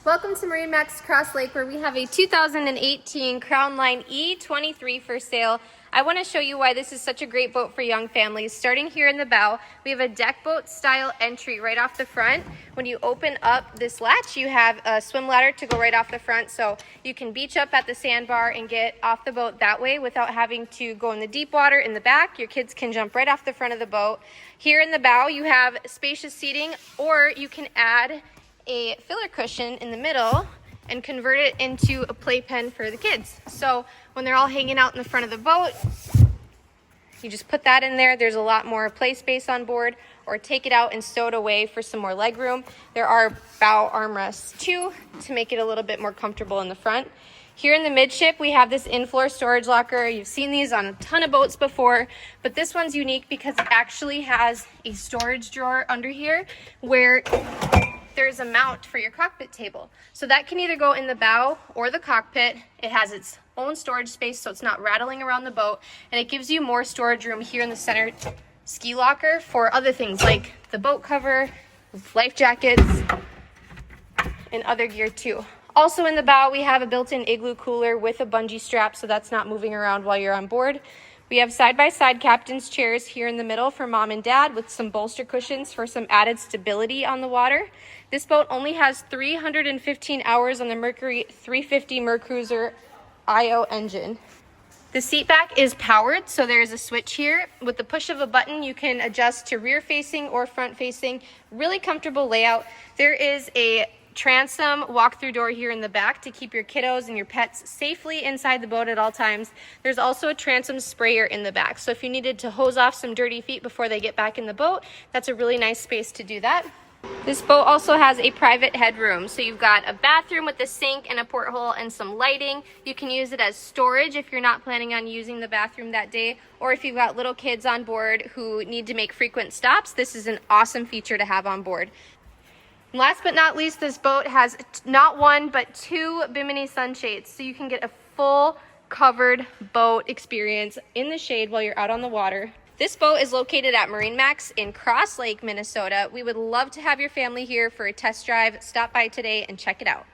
Welcome to MarineMax Crosslake, where we have a 2018 Crownline E23 for sale. I want to show you why this is such a great boat for young families. Starting here in the bow, we have a deck boat style entry right off the front. When you open up this latch, you have a swim ladder to go right off the front, so you can beach up at the sandbar and get off the boat that way without having to go in the deep water in the back. Your kids can jump right off the front of the boat. Here in the bow, you have spacious seating, or you can add a filler cushion in the middle and convert it into a playpen for the kids. So when they're all hanging out in the front of the boat, you just put that in there. There's a lot more play space on board, or take it out and stow it away for some more leg room. There are bow armrests too to make it a little bit more comfortable in the front. Here in the midship, we have this in-floor storage locker. You've seen these on a ton of boats before, but this one's unique because it actually has a storage drawer under here where there's a mount for your cockpit table. So that can either go in the bow or the cockpit. It has its own storage space, so it's not rattling around the boat, and it gives you more storage room here in the center ski locker for other things like the boat cover, life jackets, and other gear too. Also in the bow, we have a built-in igloo cooler with a bungee strap, so that's not moving around while you're on board. We have side-by-side captain's chairs here in the middle for mom and dad with some bolster cushions for some added stability on the water. This boat only has 315 hours on the Mercury 350 Mercruiser IO engine. The seat back is powered, so there is a switch here. With the push of a button, you can adjust to rear-facing or front-facing. Really comfortable layout. There is a transom walk-through door here in the back to keep your kiddos and your pets safely inside the boat at all times. There's also a transom sprayer in the back, so if you needed to hose off some dirty feet before they get back in the boat, that's a really nice space to do that. This boat also has a private headroom, so you've got a bathroom with a sink and a porthole and some lighting. You can use it as storage if you're not planning on using the bathroom that day, or if you've got little kids on board who need to make frequent stops, this is an awesome feature to have on board. Last but not least, this boat has not one, but two Bimini sunshades, so you can get a full covered boat experience in the shade while you're out on the water. This boat is located at MarineMax in Crosslake, Minnesota. We would love to have your family here for a test drive. Stop by today and check it out.